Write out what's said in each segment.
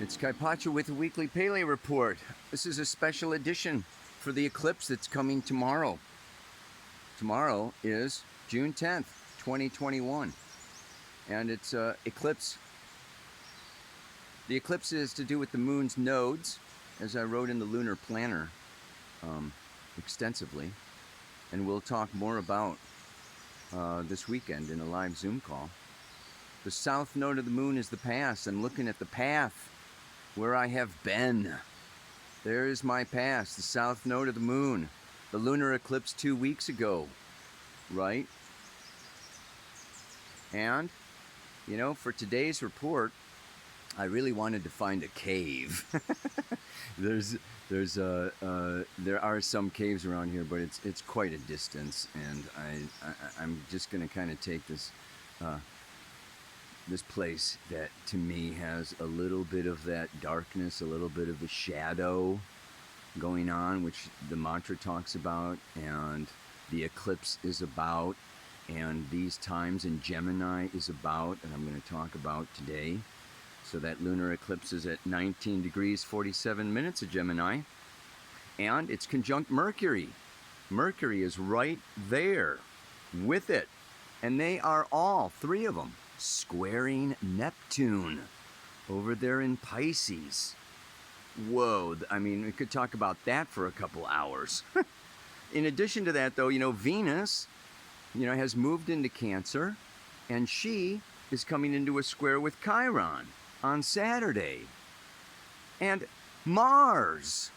It's Kaipacha with a weekly Pele report. This is a special edition for the eclipse that's coming tomorrow. Tomorrow is June 10th, 2021, and it's eclipse. The eclipse is to do with the moon's nodes, as I wrote in the lunar planner extensively, and we'll talk more about this weekend in a live Zoom call. The south node of the moon is the past. I'm looking at the path where I have been. There is my past, the south node of the moon. The lunar eclipse 2 weeks ago, right? And, you know, for today's report, I really wanted to find a cave. There are some caves around here, but it's quite a distance, and I'm just going to kind of take this this place that to me has a little bit of that darkness, a little bit of the shadow going on, which the mantra talks about, and the eclipse is about, and these times in Gemini is about, and I'm going to talk about today. So that lunar eclipse is at 19 degrees 47 minutes of Gemini, and it's conjunct Mercury. Mercury is right there with it, and they are all three of them squaring Neptune over there in Pisces. Whoa, I mean, we could talk about that for a couple hours. In addition to that, though, you know, Venus, you know, has moved into Cancer, and she is coming into a square with Chiron on Saturday. And Mars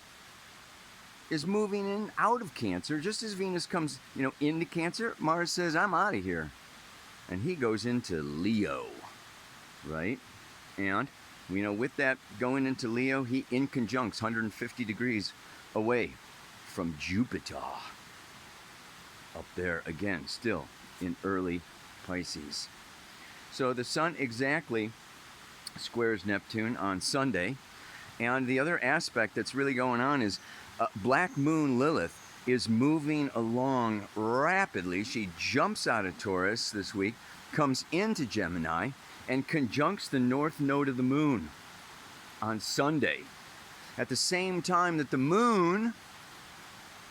is moving in out of Cancer. Just as Venus comes, you know, into Cancer, Mars says, I'm out of here. And he goes into Leo, right? And, you know, with that going into Leo, he in conjuncts 150 degrees away from Jupiter. Up there again, still in early Pisces. So the sun exactly squares Neptune on Sunday. And the other aspect that's really going on is Black Moon Lilith is moving along rapidly. She jumps out of Taurus this week, comes into Gemini, and conjuncts the north node of the moon on Sunday. At the same time that the moon,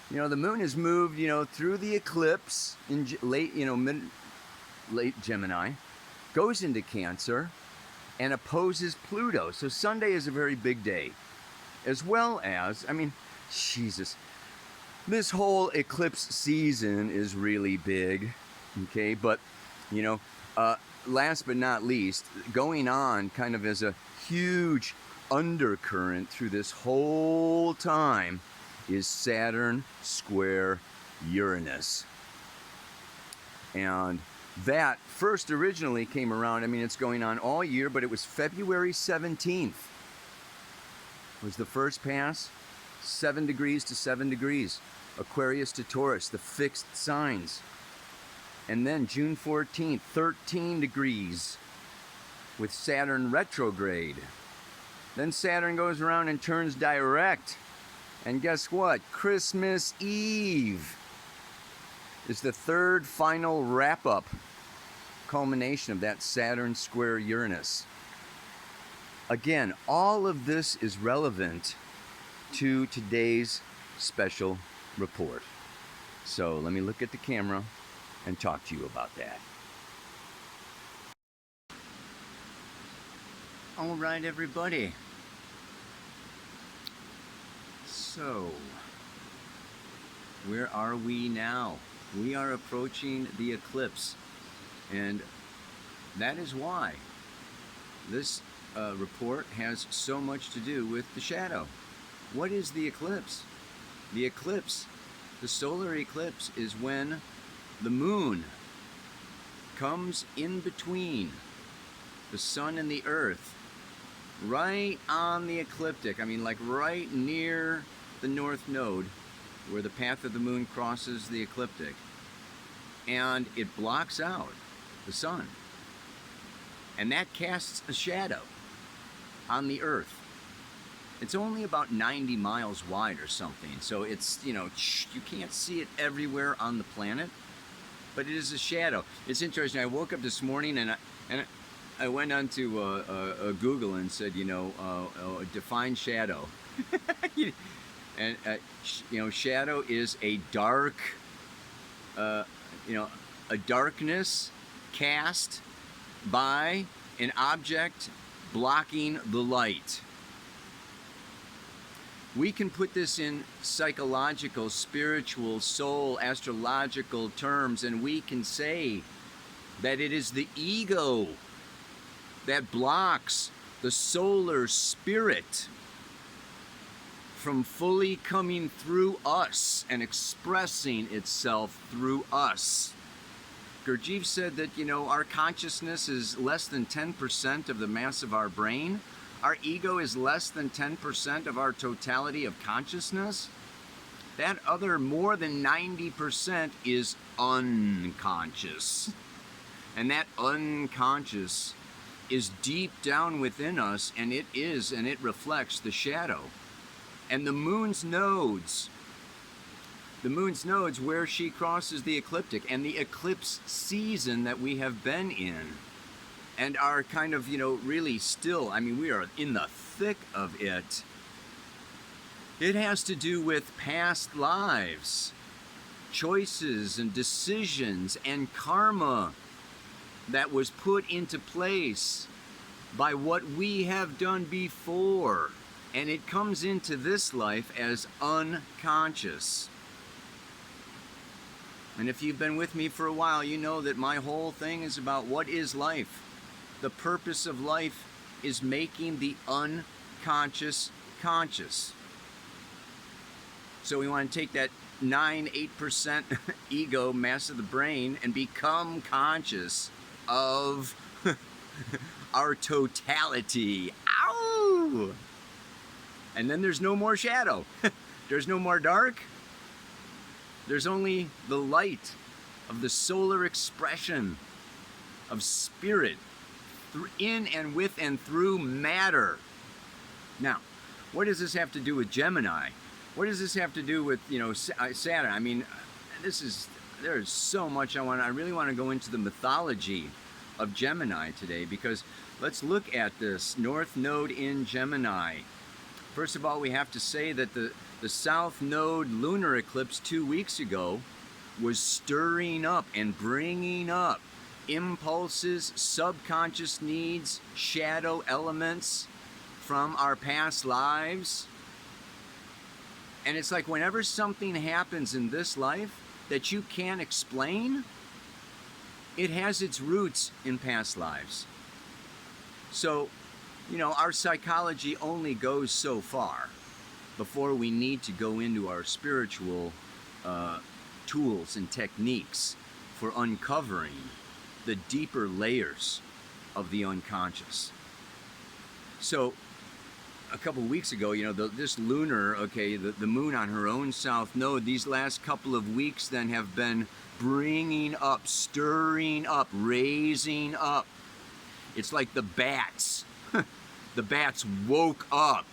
you know, the moon has moved, you know, through the eclipse in late Gemini, goes into Cancer, and opposes Pluto. So Sunday is a very big day. As well as, I mean, Jesus, this whole eclipse season is really big, okay? But, you know, last but not least, going on kind of as a huge undercurrent through this whole time is Saturn square Uranus. And that first originally came around, I mean, it's going on all year, but it was February 17th was the first pass, 7 degrees to 7 degrees. Aquarius to Taurus, the fixed signs. And then June 14th, 13 degrees with Saturn retrograde. Then Saturn goes around and turns direct. And guess what? Christmas Eve is the third final wrap-up culmination of that Saturn square Uranus. Again, all of this is relevant to today's special report. So let me look at the camera and talk to you about that. All right, everybody. So, where are we now? We are approaching the eclipse, and that is why this report has so much to do with the shadow. What is the eclipse? The eclipse, the solar eclipse, is when the moon comes in between the sun and the earth, right on the ecliptic. I mean, like right near the north node where the path of the moon crosses the ecliptic. And it blocks out the sun. And that casts a shadow on the earth. It's only about 90 miles wide or something, so it's, you know, you can't see it everywhere on the planet, but it is a shadow. It's interesting. I woke up this morning and I went onto Google and said, define shadow. And, shadow is a dark, a darkness cast by an object blocking the light. We can put this in psychological, spiritual, soul, astrological terms, and we can say that it is the ego that blocks the solar spirit from fully coming through us and expressing itself through us. Gurdjieff said that, our consciousness is less than 10% of the mass of our brain. Our ego is less than 10% of our totality of consciousness. That other more than 90% is unconscious. And that unconscious is deep down within us, and it reflects the shadow. And the moon's nodes where she crosses the ecliptic, and the eclipse season that we have been in, and are kind of, really still, we are in the thick of it. It has to do with past lives, choices and decisions and karma that was put into place by what we have done before. And it comes into this life as unconscious. And if you've been with me for a while, you know that my whole thing is about what is life. The purpose of life is making the unconscious conscious. So we want to take that 8% ego mass of the brain and become conscious of our totality. Ow! And then there's no more shadow. There's no more dark. There's only the light of the solar expression of spirit in and with and through matter. Now, what does this have to do with Gemini? What does this have to do with, Saturn? There's so much I really want to go into the mythology of Gemini today, because let's look at this North Node in Gemini. First of all, we have to say that the South Node lunar eclipse 2 weeks ago was stirring up and bringing up impulses, subconscious needs, shadow elements from our past lives. And it's like whenever something happens in this life that you can't explain, it has its roots in past lives. So, our psychology only goes so far before we need to go into our spiritual tools and techniques for uncovering the deeper layers of the unconscious. So, a couple of weeks ago, this lunar, the moon on her own south node, these last couple of weeks then have been bringing up, stirring up, raising up. It's like the bats. The bats woke up.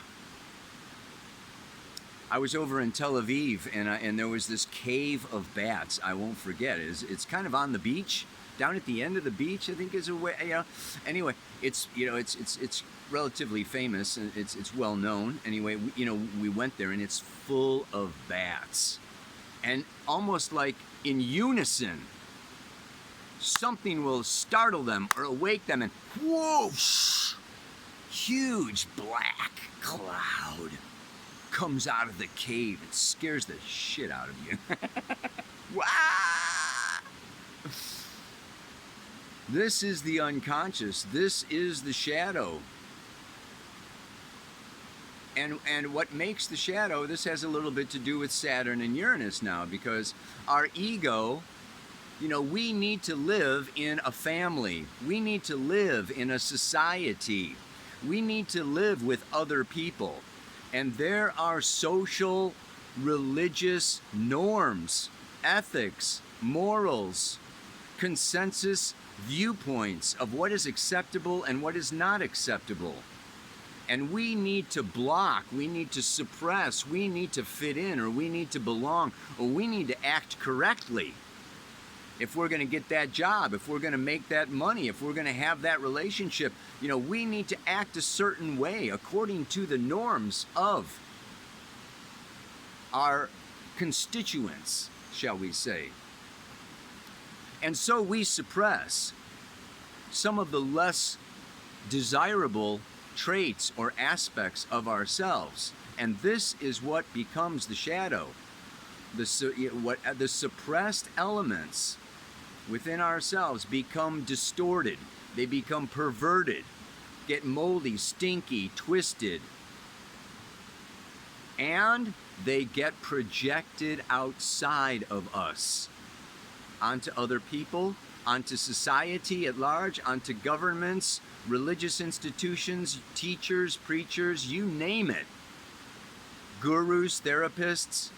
I was over in Tel Aviv, and there was this cave of bats. I won't forget. It's kind of on the beach, down at the end of the beach. I think is a way. Anyway, it's relatively famous and it's well known. Anyway, we went there and it's full of bats, and almost like in unison, something will startle them or awake them, and whoosh, huge black cloud comes out of the cave. It scares the shit out of you. Wow! This is the unconscious. This is the shadow. And what makes the shadow, this has a little bit to do with Saturn and Uranus now, because our ego, we need to live in a family. We need to live in a society. We need to live with other people. And there are social, religious norms, ethics, morals, consensus viewpoints of what is acceptable and what is not acceptable. And we need to block, we need to suppress, we need to fit in, or we need to belong, or we need to act correctly. if we're going to get that job, if we're going to make that money, if we're going to have that relationship, you know, we need to act a certain way according to the norms of our constituents, shall we say. And so we suppress some of the less desirable traits or aspects of ourselves. And this is what becomes the shadow. The suppressed elements within ourselves become distorted. They become perverted, get moldy, stinky, twisted. And they get projected outside of us, onto other people, onto society at large, onto governments, religious institutions, teachers, preachers, you name it. Gurus, therapists,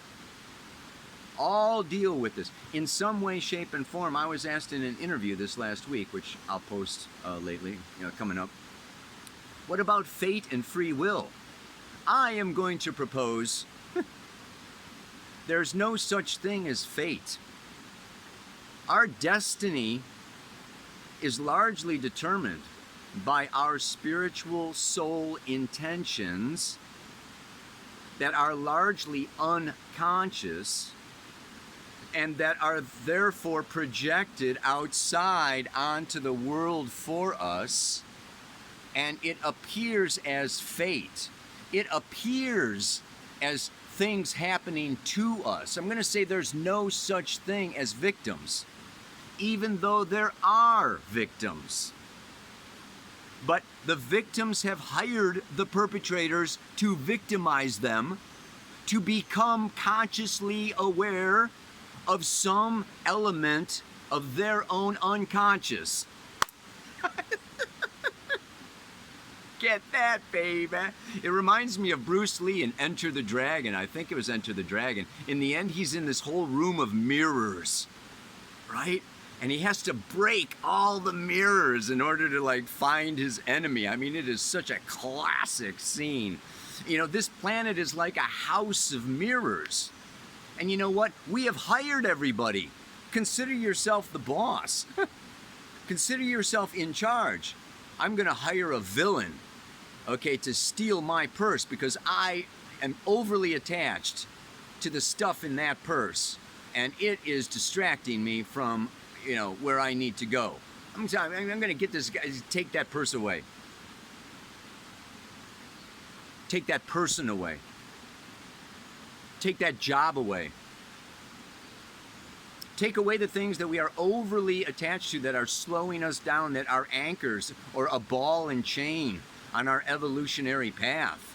all deal with this in some way, shape, and form. I was asked in an interview this last week, which I'll post lately, coming up. What about fate and free will? I am going to propose there's no such thing as fate. Our destiny is largely determined by our spiritual soul intentions that are largely unconscious and that are therefore projected outside onto the world for us, and it appears as fate. It appears as things happening to us. I'm going to say there's no such thing as victims, even though there are victims. But the victims have hired the perpetrators to victimize them, to become consciously aware of some element of their own unconscious. Get that, baby? It reminds me of Bruce Lee in Enter the Dragon. I think it was Enter the Dragon. In the end, he's in this whole room of mirrors, right? And he has to break all the mirrors in order to find his enemy. I mean, it is such a classic scene. You know, this planet is like a house of mirrors. And you know what? We have hired everybody. Consider yourself the boss. Consider yourself in charge. I'm going to hire a villain, okay, to steal my purse because I am overly attached to the stuff in that purse. And it is distracting me from, where I need to go. I'm going to get this guy, take that purse away. Take that person away. Take that job away. Take away the things that we are overly attached to that are slowing us down, that are anchors or a ball and chain on our evolutionary path.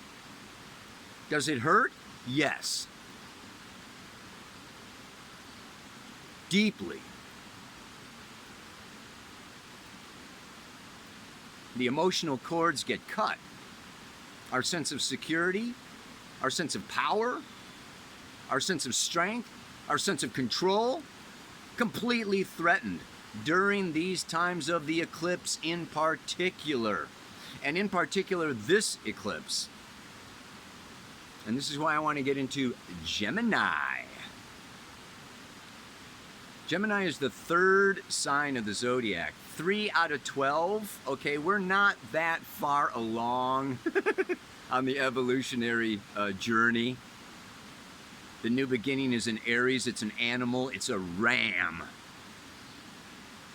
Does it hurt? Yes. Deeply. The emotional cords get cut. Our sense of security, our sense of power, our sense of strength, our sense of control, completely threatened during these times of the eclipse in particular. And in particular, this eclipse. And this is why I want to get into Gemini. Gemini is the third sign of the zodiac. 3 out of 12. Okay, we're not that far along on the evolutionary journey. The new beginning is in Aries. It's an animal. It's a ram.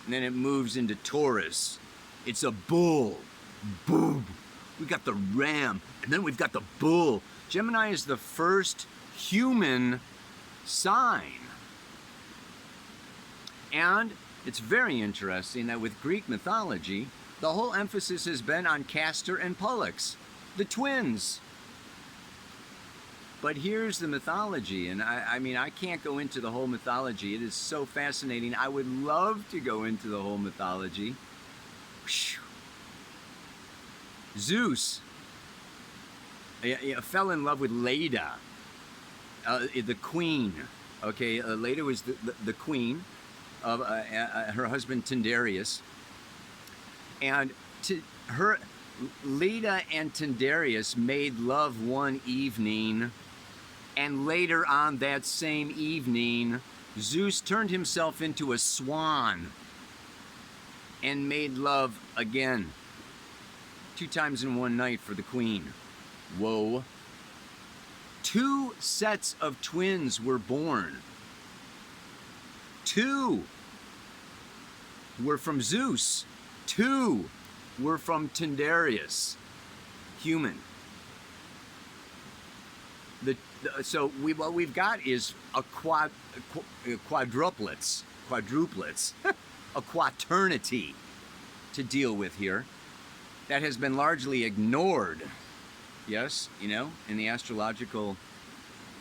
And then it moves into Taurus. It's a bull. Boom. We got the ram. And then we've got the bull. Gemini is the first human sign. And it's very interesting that with Greek mythology, the whole emphasis has been on Castor and Pollux, the twins. But here's the mythology, and I can't go into the whole mythology. It is so fascinating. I would love to go into the whole mythology. Zeus fell in love with Leda, the queen. Okay, Leda was the queen of her husband Tyndareus, and Leda and Tyndareus made love one evening, and later on that same evening Zeus turned himself into a swan and made love again. 2 times in one night for the queen. Whoa. 2 sets of twins were born. 2 were from Zeus. 2 were from Tyndareus, human. So what we've got is a quadruplets, a quaternity to deal with here that has been largely ignored, yes, in the astrological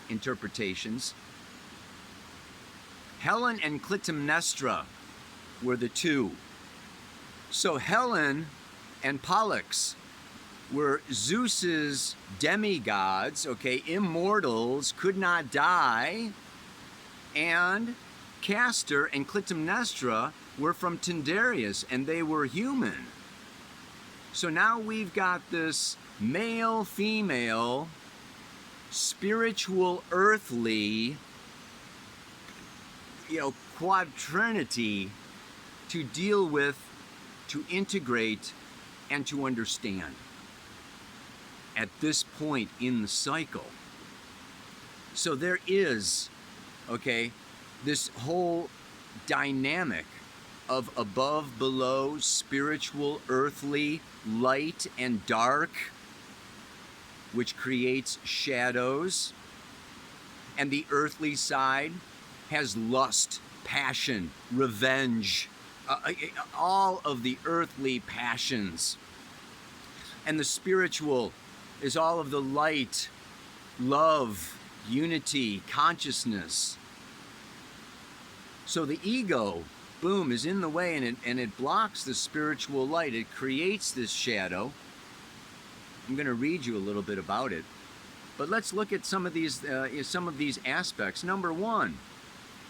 interpretations. Helen and Clytemnestra were the 2. So Helen and Pollux were Zeus's demigods, okay, immortals, could not die, and Castor and Clytemnestra were from Tyndareus, and they were human. So now we've got this male, female, spiritual, earthly, quadrinity to deal with, to integrate, and to understand at this point in the cycle. So there is, this whole dynamic of above, below, spiritual, earthly, light and dark, which creates shadows. And the earthly side has lust, passion, revenge, all of the earthly passions. And the spiritual is all of the light, love, unity, consciousness. So the ego, boom, is in the way, and it blocks the spiritual light. It creates this shadow. I'm going to read you a little bit about it. But let's look at some of these aspects. Number 1,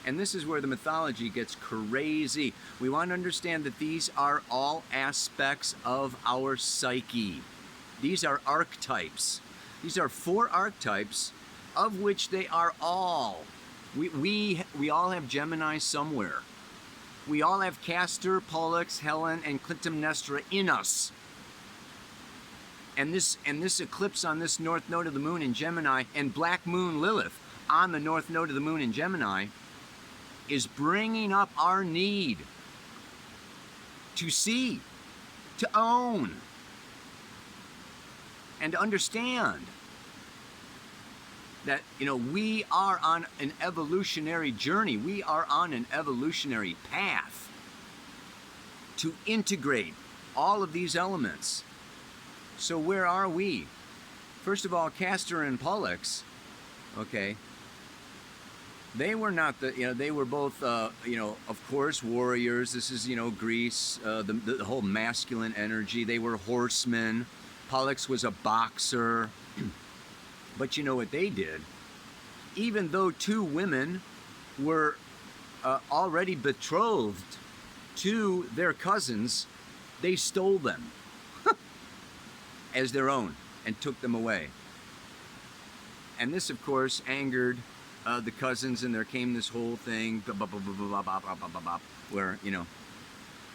and this is where the mythology gets crazy. We want to understand that these are all aspects of our psyche. These are archetypes. These are 4 archetypes, of which they are all. We all have Gemini somewhere. We all have Castor, Pollux, Helen, and Clytemnestra in us. And this eclipse on this north node of the moon in Gemini, and Black Moon Lilith on the north node of the moon in Gemini, is bringing up our need to see, to own, and to understand that we are on an evolutionary journey. We are on an evolutionary path to integrate all of these elements. So where are we? First of all, Castor and Pollux, they were not they were both, of course, warriors. This is, Greece, the whole masculine energy. They were horsemen. Pollux was a boxer. But you know what they did? Even though 2 women were already betrothed to their cousins, they stole them as their own and took them away. And this, of course, angered the cousins, and there came this whole thing where,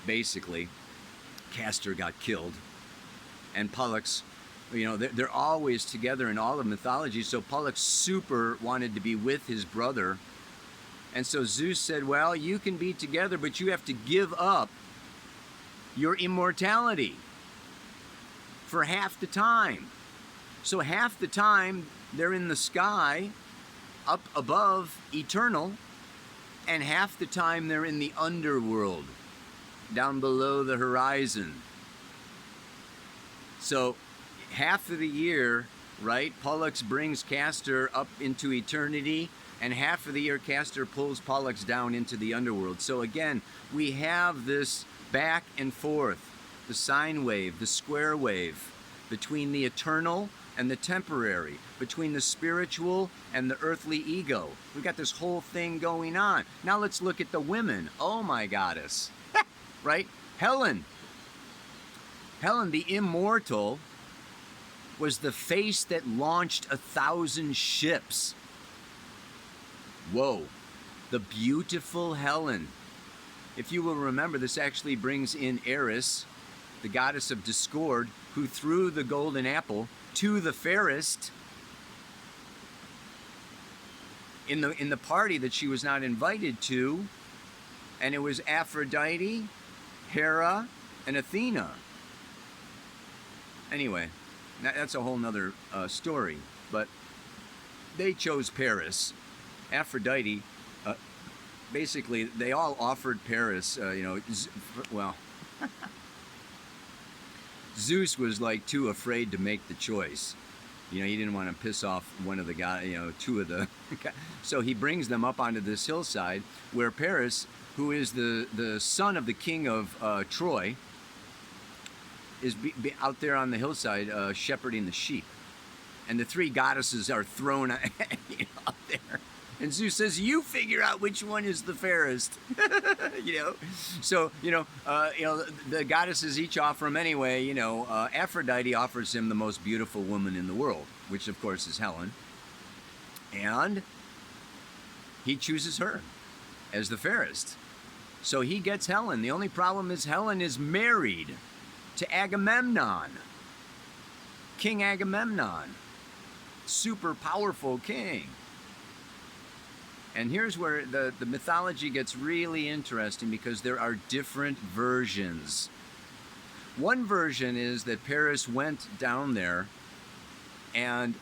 basically Castor got killed, and Pollux, they're always together in all of mythology. So Pollux super wanted to be with his brother, and so Zeus said, well, you can be together, but you have to give up your immortality for half the time. So half the time they're in the sky up above, eternal, and half the time they're in the underworld down below the horizon. So half of the year, right, Pollux brings Castor up into eternity, and half of the year Castor pulls Pollux down into the underworld. So again, we have this back and forth, the sine wave, the square wave, between the eternal and the temporary, between the spiritual and the earthly ego. We've got this whole thing going on. Now let's look at the women. Oh my goddess. Right? Helen, the immortal, was the face that launched 1,000 ships. Whoa. the beautiful Helen. If you will remember, this actually brings in Eris, the goddess of discord, who threw the golden apple to the fairest in the party that she was not invited to, and it was Aphrodite, Hera, and Athena. Anyway, that's a whole nother story, but they chose Paris. Aphrodite, basically, they all offered Paris, well, Zeus was like too afraid to make the choice. You know, he didn't want to piss off one of the guys, two of the so he brings them up onto this hillside where Paris, who is the son of the king of Troy, is out there on the hillside shepherding the sheep. And the three goddesses are thrown out there. And Zeus says, you figure out which one is the fairest. So, the goddesses each offer him anyway. Aphrodite offers him the most beautiful woman in the world, which of course is Helen. And he chooses her as the fairest. So he gets Helen. The only problem is Helen is married to Agamemnon. King Agamemnon. Super powerful king. And here's where the mythology gets really interesting, because there are different versions. One version is that Paris went down there and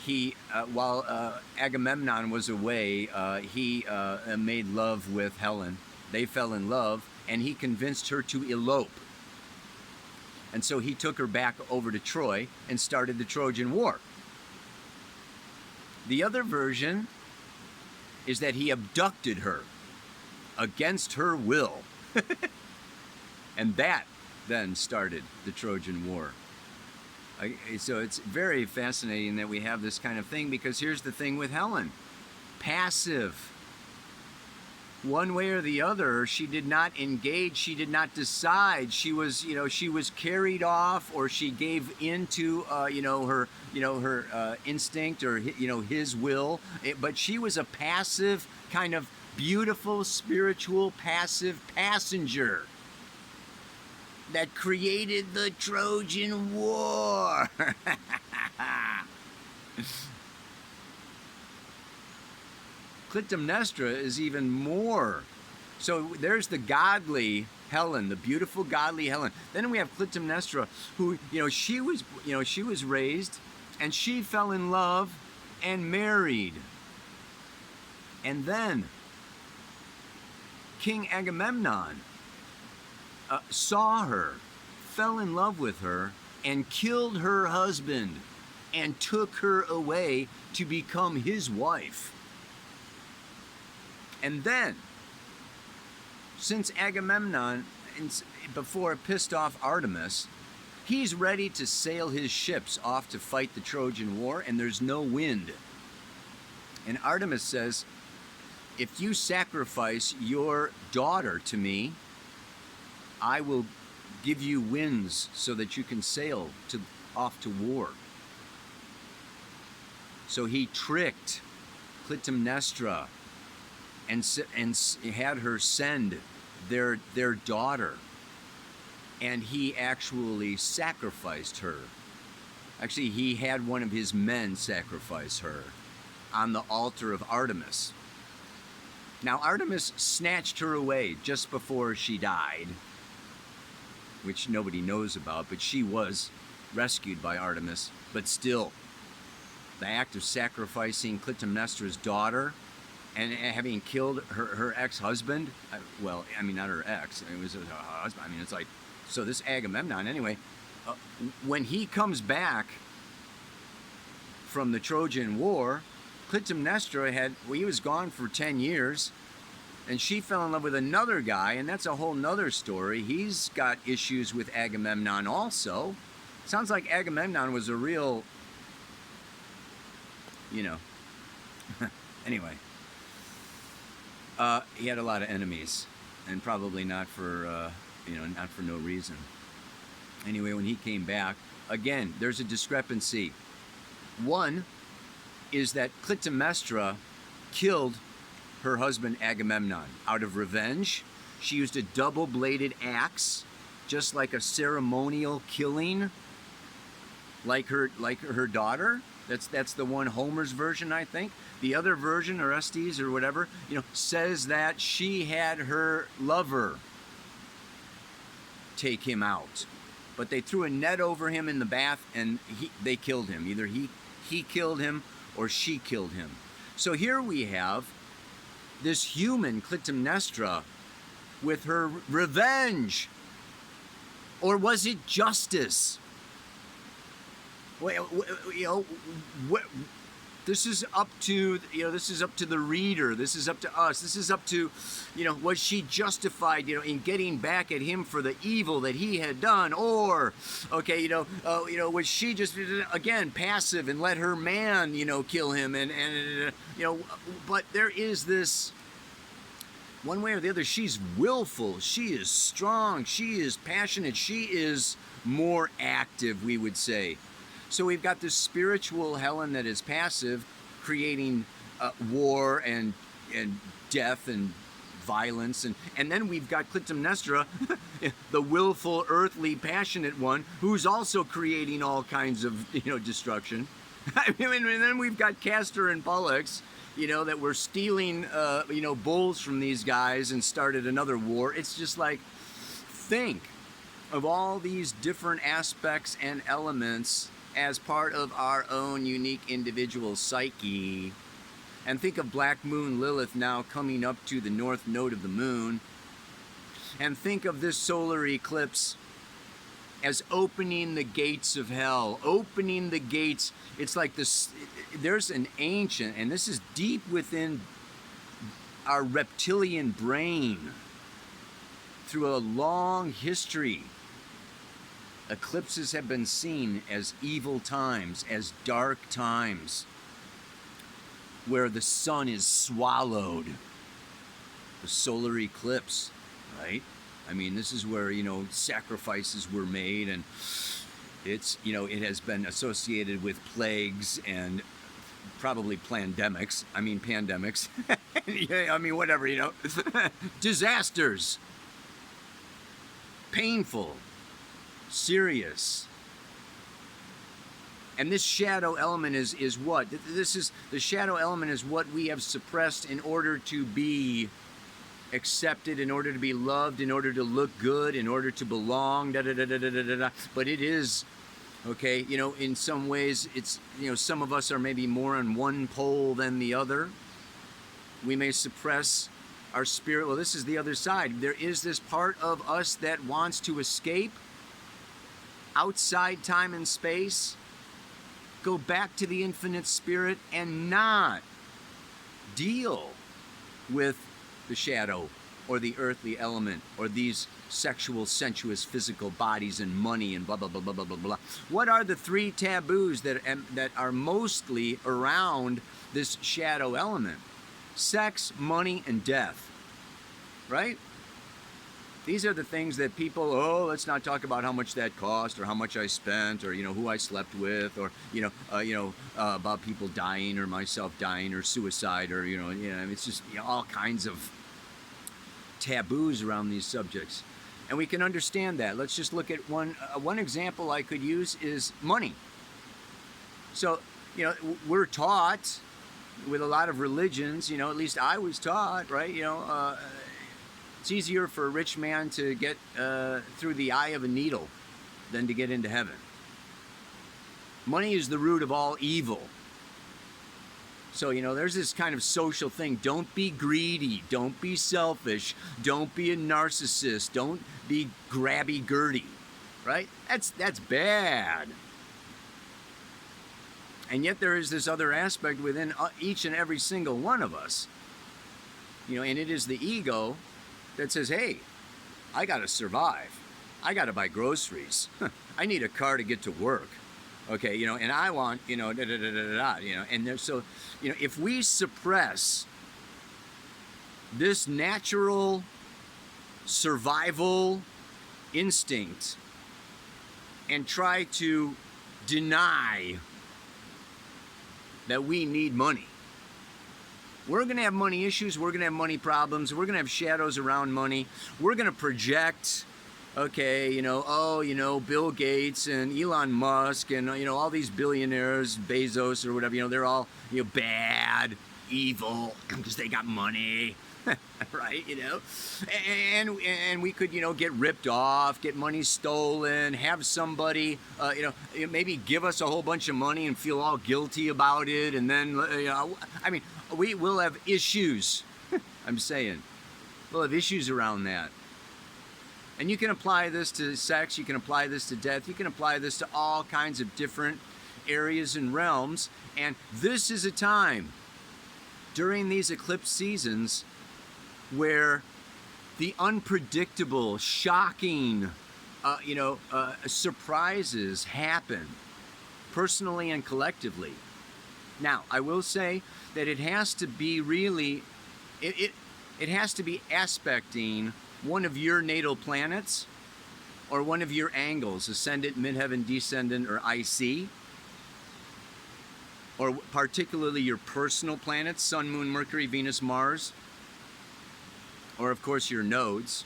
he, while Agamemnon was away, he made love with Helen. They fell in love and he convinced her to elope. And so he took her back over to Troy and started the Trojan War. The other version is that he abducted her against her will. And that then started the Trojan War. So it's very fascinating that we have this kind of thing, because here's the thing with Helen. Passive. One way or the other, she did not engage, she did not decide. She was, she was carried off, or she gave into, her instinct, or, his will. But she was a passive, kind of beautiful, spiritual, passive passenger that created the Trojan War. Clytemnestra is even more. So there's the godly Helen, the beautiful godly Helen. Then we have Clytemnestra, who, she was raised, and she fell in love and married. And then King Agamemnon saw her, fell in love with her, and killed her husband, and took her away to become his wife. And then, since Agamemnon, before pissed off Artemis, he's ready to sail his ships off to fight the Trojan War, and there's no wind. And Artemis says, if you sacrifice your daughter to me, I will give you winds so that you can sail off to war. So he tricked Clytemnestra and had her send their daughter, and he actually sacrificed her. Actually, he had one of his men sacrifice her on the altar of Artemis. Now, Artemis snatched her away just before she died, which nobody knows about, but she was rescued by Artemis. But still, the act of sacrificing Clytemnestra's daughter and having killed her ex-husband, well, I mean, not her ex, it was her husband. I mean, it's like, so this Agamemnon, anyway, when he comes back from the Trojan War, Clytemnestra he was gone for 10 years, and she fell in love with another guy, and that's a whole nother story. He's got issues with Agamemnon also. Sounds like Agamemnon was a real, anyway. He had a lot of enemies, and probably not for, not for no reason. Anyway, when he came back, again, there's a discrepancy. One is that Clytemnestra killed her husband Agamemnon. Out of revenge, she used a double-bladed axe, just like a ceremonial killing, like her daughter. That's the one Homer's version, I think. The other version, Orestes or whatever, says that she had her lover take him out, but they threw a net over him in the bath and they killed him. Either he killed him or she killed him. So here we have this human Clytemnestra with her revenge, or was it justice? Well, this is up to the reader. This is up to us. This is up to, was she justified, in getting back at him for the evil that he had done, or, okay, was she just again passive and let her man, kill him, and but there is this. One way or the other, she's willful, she is strong, she is passionate, she is more active, we would say. So we've got this spiritual Helen that is passive, creating war and death and violence, and then we've got Clytemnestra, the willful, earthly, passionate one, who's also creating all kinds of destruction. I mean, and then we've got Castor and Pollux, that were stealing bulls from these guys and started another war. It's just like, think of all these different aspects and elements as part of our own unique individual psyche. And think of Black Moon Lilith now coming up to the north node of the moon. And think of this solar eclipse as opening the gates of hell, opening the gates. It's like this, there's an ancient, and this is deep within our reptilian brain, through a long history. Eclipses have been seen as evil times, as dark times, where the sun is swallowed. The solar eclipse, right? I mean, this is where, sacrifices were made, and it's, it has been associated with plagues and probably pandemics. I mean, whatever, disasters. Painful. Serious. And this shadow element is what? The shadow element is what we have suppressed in order to be accepted, in order to be loved, in order to look good, in order to belong, But it is, okay, in some ways, it's, some of us are maybe more on one pole than the other. We may suppress our spirit. Well, this is the other side. There is this part of us that wants to escape outside time and space, go back to the infinite spirit, and not deal with the shadow or the earthly element or these sexual, sensuous, physical bodies and money and blah, blah, blah, blah, blah, blah, blah. What are the three taboos that are mostly around this shadow element? Sex, money, and death, right? These are the things that people, let's not talk about how much that cost or how much I spent or, who I slept with or, about people dying or myself dying or suicide or, it's just all kinds of taboos around these subjects. And we can understand that. Let's just look at one example I could use is money. So, we're taught with a lot of religions, at least I was taught, right? It's easier for a rich man to get through the eye of a needle than to get into heaven. Money is the root of all evil. So, there's this kind of social thing. Don't be greedy. Don't be selfish. Don't be a narcissist. Don't be grabby-gurdy, right? That's bad. And yet there is this other aspect within each and every single one of us. And it is the ego that says, hey, I got to survive. I got to buy groceries. I need a car to get to work. Okay, and I want, and there's so, if we suppress this natural survival instinct and try to deny that we need money, We're going to have money issues. We're going to have money problems. We're going to have shadows around money. We're going to project, okay, Bill Gates and Elon Musk and, all these billionaires, Bezos or whatever, they're all, bad, evil, because they got money. Right, and we could, get ripped off, get money stolen, have somebody, maybe give us a whole bunch of money and feel all guilty about it, and then, we will have issues. I'm saying, we'll have issues around that. And you can apply this to sex, you can apply this to death, you can apply this to all kinds of different areas and realms, and this is a time during these eclipse seasons where the unpredictable, shocking, surprises happen, personally and collectively. Now, I will say that it has to be really, it has to be aspecting one of your natal planets or one of your angles, ascendant, midheaven, descendant, or IC, or particularly your personal planets, Sun, Moon, Mercury, Venus, Mars, or of course your nodes,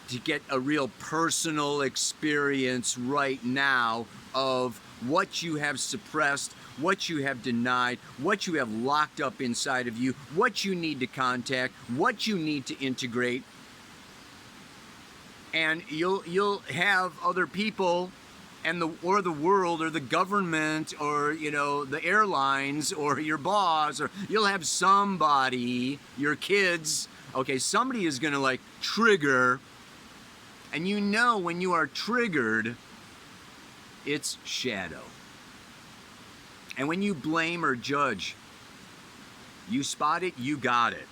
to get a real personal experience right now of what you have suppressed, what you have denied, what you have locked up inside of you, what you need to contact, what you need to integrate. And you'll have other people and the world or the government or the airlines or your boss, or you'll have somebody, your kids, okay, somebody is gonna trigger, and when you are triggered, it's shadow. And when you blame or judge, you spot it, you got it,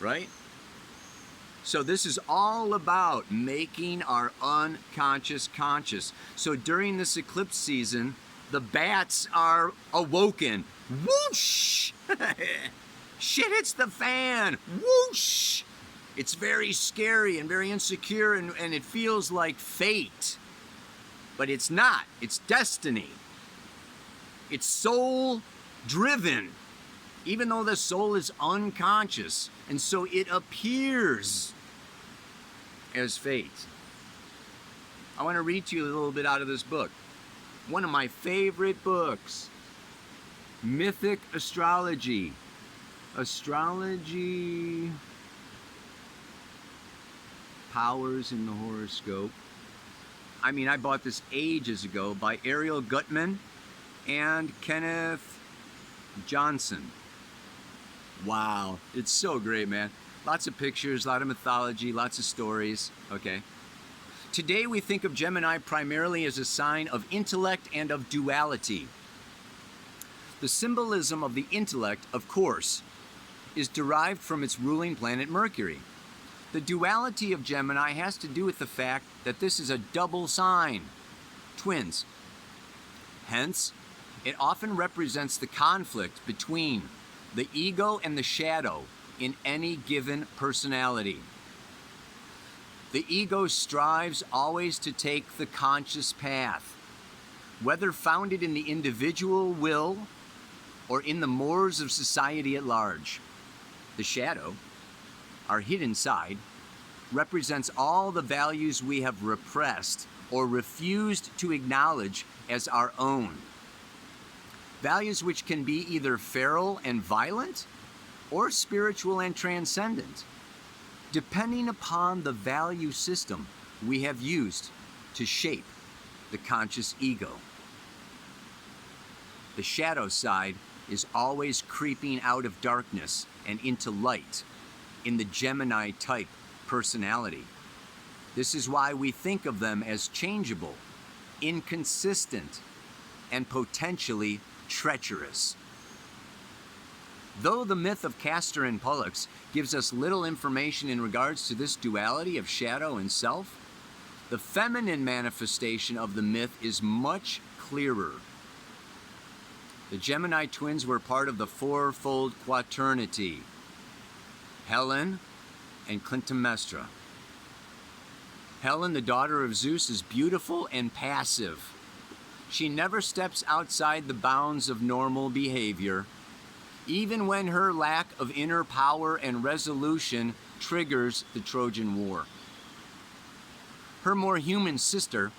right? So this is all about making our unconscious conscious. So during this eclipse season, the bats are awoken. Whoosh! Shit hits the fan. Whoosh! It's very scary and very insecure, and it feels like fate. But it's not. It's destiny. It's soul driven, even though the soul is unconscious. And so it appears as fate. I want to read to you a little bit out of this book. One of my favorite books, Mythic Astrology. Astrology, Powers in the Horoscope. I bought this ages ago by Ariel Gutman and Kenneth Johnson. Wow, it's so great, man. Lots of pictures, a lot of mythology, lots of stories, okay? Today we think of Gemini primarily as a sign of intellect and of duality. The symbolism of the intellect, of course, is derived from its ruling planet Mercury. The duality of Gemini has to do with the fact that this is a double sign, twins. Hence, it often represents the conflict between the ego and the shadow in any given personality. The ego strives always to take the conscious path, whether founded in the individual will or in the mores of society at large. The shadow, our hidden side, represents all the values we have repressed or refused to acknowledge as our own. Values which can be either feral and violent or spiritual and transcendent, depending upon the value system we have used to shape the conscious ego. The shadow side is always creeping out of darkness and into light in the Gemini type personality. This is why we think of them as changeable, inconsistent, and potentially treacherous. Though the myth of Castor and Pollux gives us little information in regards to this duality of shadow and self, the feminine manifestation of the myth is much clearer. The Gemini twins were part of the fourfold quaternity: Helen and Clytemnestra. Helen, the daughter of Zeus, is beautiful and passive. She never steps outside the bounds of normal behavior, even when her lack of inner power and resolution triggers the Trojan War. Her more human sister,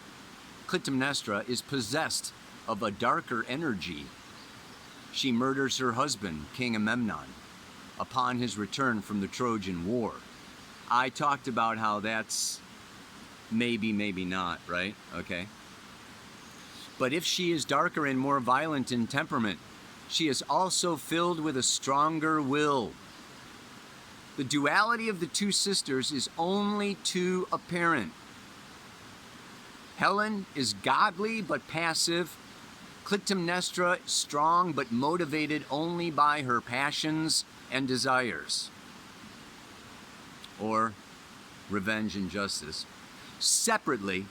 Clytemnestra, is possessed of a darker energy. She murders her husband, King Agamemnon, upon his return from the Trojan War. I talked about how that's maybe, maybe not, right? Okay. But if she is darker and more violent in temperament, she is also filled with a stronger will. The duality of the two sisters is only too apparent. Helen is godly but passive. Clytemnestra strong but motivated only by her passions and desires. Or revenge and justice. Separately,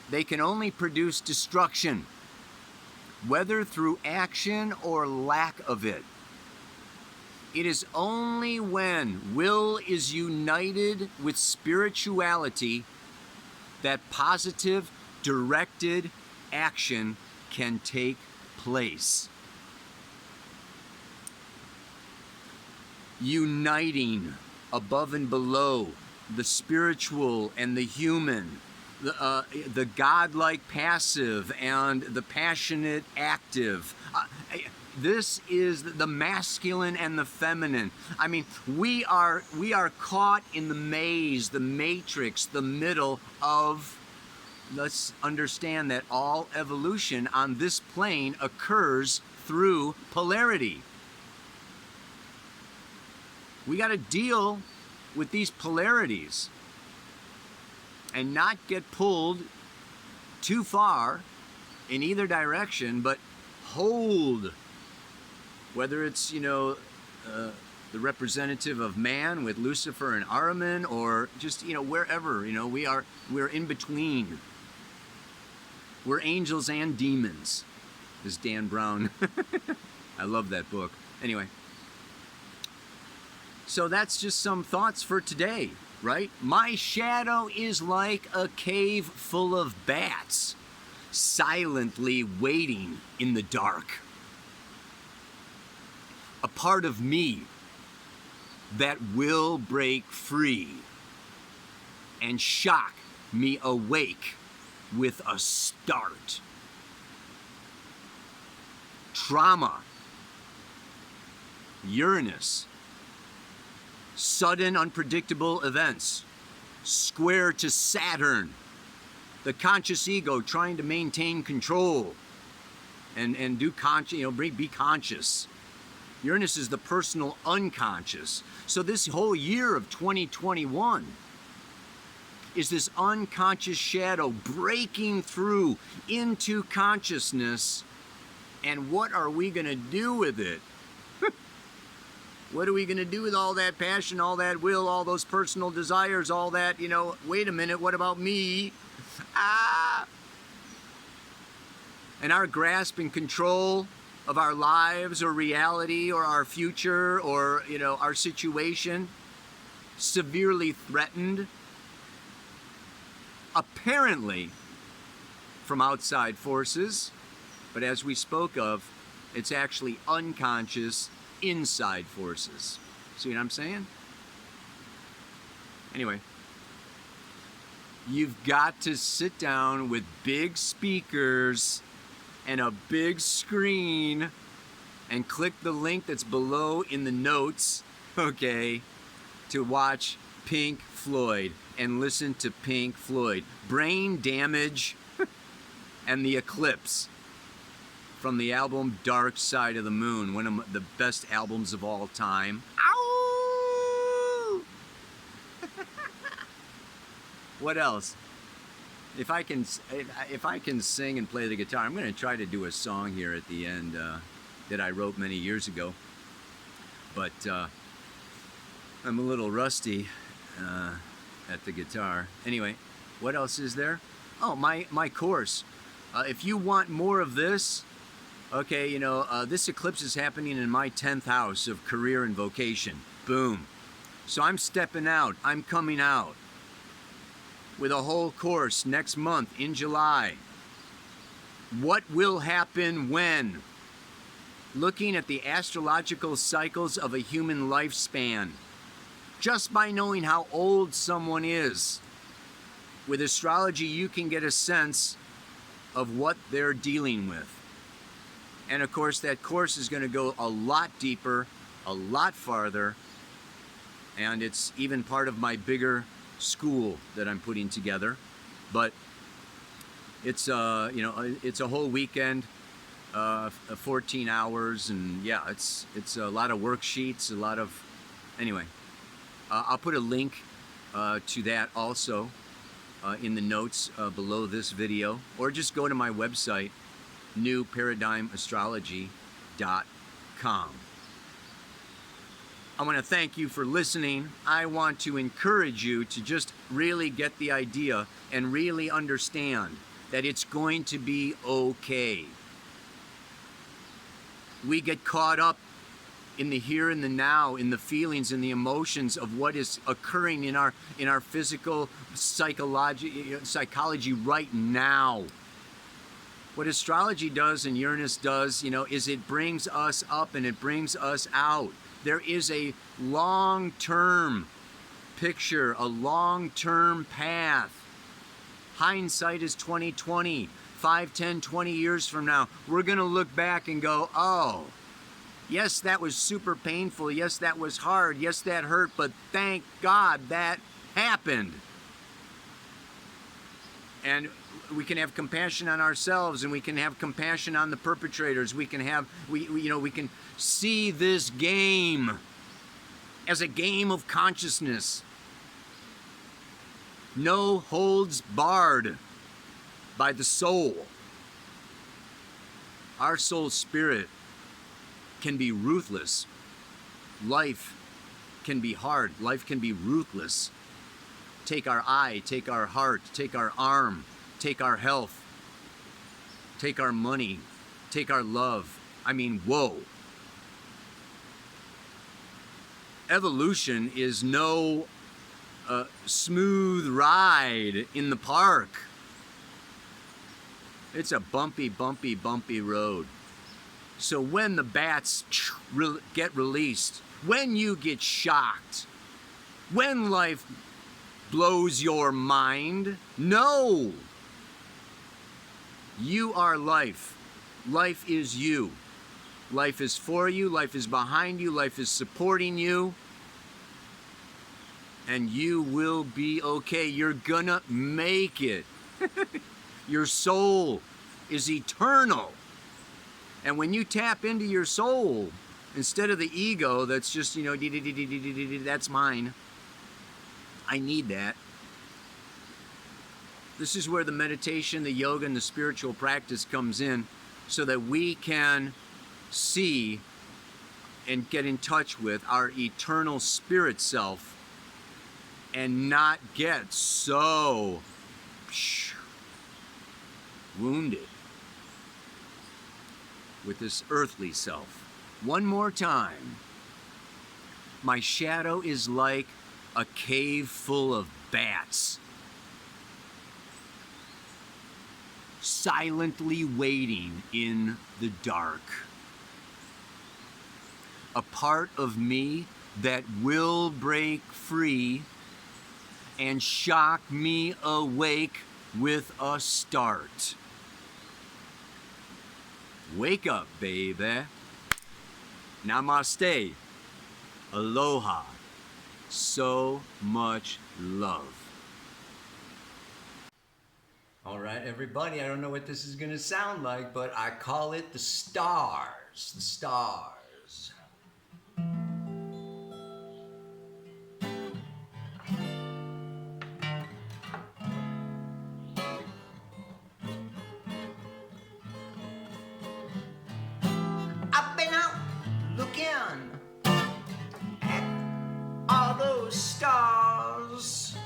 they can only produce destruction, whether through action or lack of it. It is only when will is united with spirituality that positive, directed action can take place. Uniting above and below the spiritual and the human, the godlike passive and the passionate active. This is the masculine and the feminine. I mean, we are caught in the maze, the matrix, the middle of, let's understand that all evolution on this plane occurs through polarity. We got to deal with these polarities and not get pulled too far in either direction, but hold. Whether it's, the representative of man with Lucifer and Ahriman, or just, wherever, we're in between. We're angels and demons, as Dan Brown. I love that book. Anyway. So that's just some thoughts for today, right? My shadow is like a cave full of bats, silently waiting in the dark. A part of me that will break free and shock me awake with a start. Trauma, Uranus, sudden unpredictable events, square to Saturn, the conscious ego trying to maintain control and do be conscious. Uranus is the personal unconscious. So this whole year of 2021 is this unconscious shadow breaking through into consciousness. And what are we going to do with it? What are we going to do with all that passion, all that will, all those personal desires, all that, wait a minute, what about me? And our grasp and control of our lives or reality or our future or, our situation severely threatened, apparently from outside forces, but as we spoke of, it's actually unconscious inside forces. See what I'm saying? Anyway, you've got to sit down with big speakers and a big screen and click the link that's below in the notes, okay, to watch Pink Floyd and listen to Pink Floyd. Brain Damage and the Eclipse from the album Dark Side of the Moon, one of the best albums of all time. Ow! What else? If I can sing and play the guitar, I'm going to try to do a song here at the end that I wrote many years ago. But I'm a little rusty at the guitar. Anyway, what else is there? Oh, my course. If you want more of this, okay, this eclipse is happening in my 10th house of career and vocation. Boom. So I'm stepping out. I'm coming out with a whole course next month in July. What will happen when? looking at the astrological cycles of a human lifespan. Just by knowing how old someone is. With astrology, you can get a sense of what they're dealing with. And of course, that course is going to go a lot deeper, a lot farther, and it's even part of my bigger school that I'm putting together. But it's it's a whole weekend, 14 hours, and yeah, it's a lot of worksheets, a lot of, anyway. I'll put a link to that also in the notes below this video, or just go to my website, newparadigmastrology.com. I want to thank you for listening. I want to encourage you to just really get the idea and really understand that it's going to be okay. We get caught up in the here and the now, in the feelings and the emotions of what is occurring in our physical psychology right now. What astrology does and Uranus does, is it brings us up and it brings us out. There is a long-term picture, a long-term path. Hindsight is 20/20. 5, 10, 20 years from now, we're going to look back and go, oh, yes, that was super painful. Yes, that was hard. Yes, that hurt. But thank God that happened. And we can have compassion on ourselves, and we can have compassion on the perpetrators. We can have, we can see this game as a game of consciousness. No holds barred by the soul. Our soul spirit can be ruthless. Life can be hard. Life can be ruthless. Take our eye, take our heart, take our arm, take our health, take our money, take our love. I mean, whoa. Evolution is no smooth ride in the park. It's a bumpy, bumpy, bumpy road. So when the bats get released, when you get shocked, when life blows your mind, no. You are life. Life is you. Life is for you. Life is behind you. Life is supporting you. And you will be okay. You're gonna make it. Your soul is eternal. And when you tap into your soul, instead of the ego that's just, that's mine, I need that. This is where the meditation, the yoga, and the spiritual practice comes in, so that we can see and get in touch with our eternal spirit self and not get so wounded with this earthly self. One more time. My shadow is like a cave full of bats, silently waiting in the dark. A part of me that will break free and shock me awake with a start. Wake up, baby. Namaste. Aloha. So much love. All right, everybody, I don't know what this is going to sound like, but I call it the stars. The stars. I've been out looking at all those stars.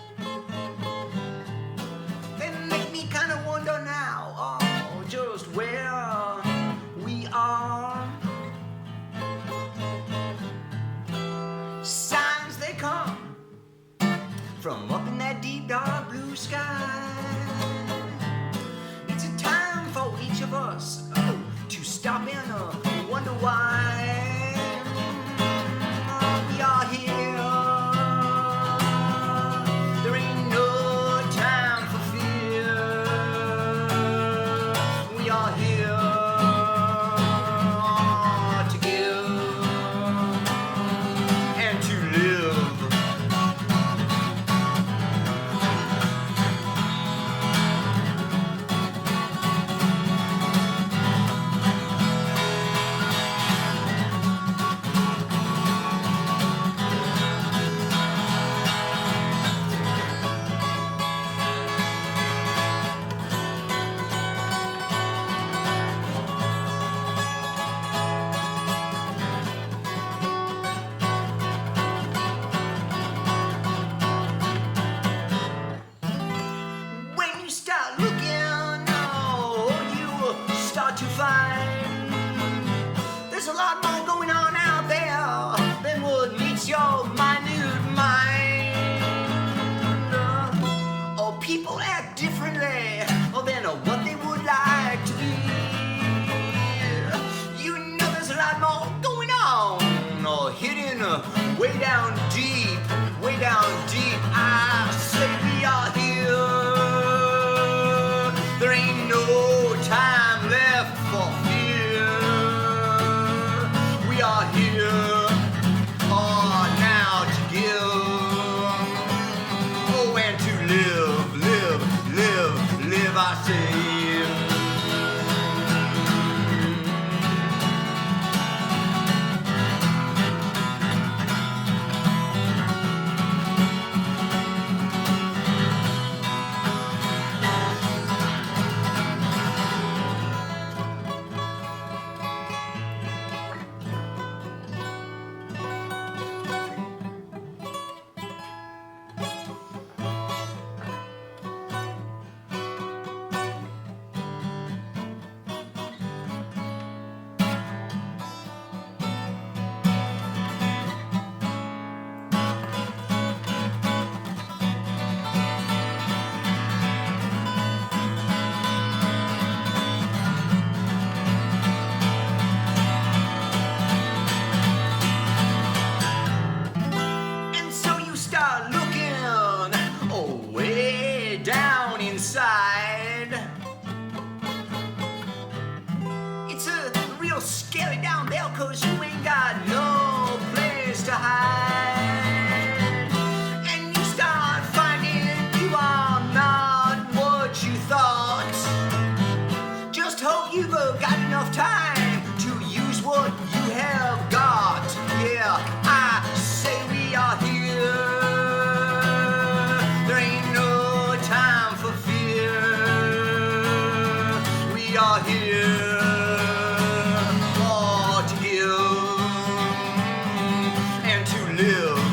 They make me kind of wonder now, oh, just where we are. Signs they come from up in that deep dark blue sky. It's a time for each of us to stop and wonder why. down inside. It's a real scary down there, 'cause you ain't got no place to hide. And you start finding you are not what you thought. Just hope you've got enough time to use what you have got. Yeah, I say we are here. There ain't no time for fear. We are here for to give and to live.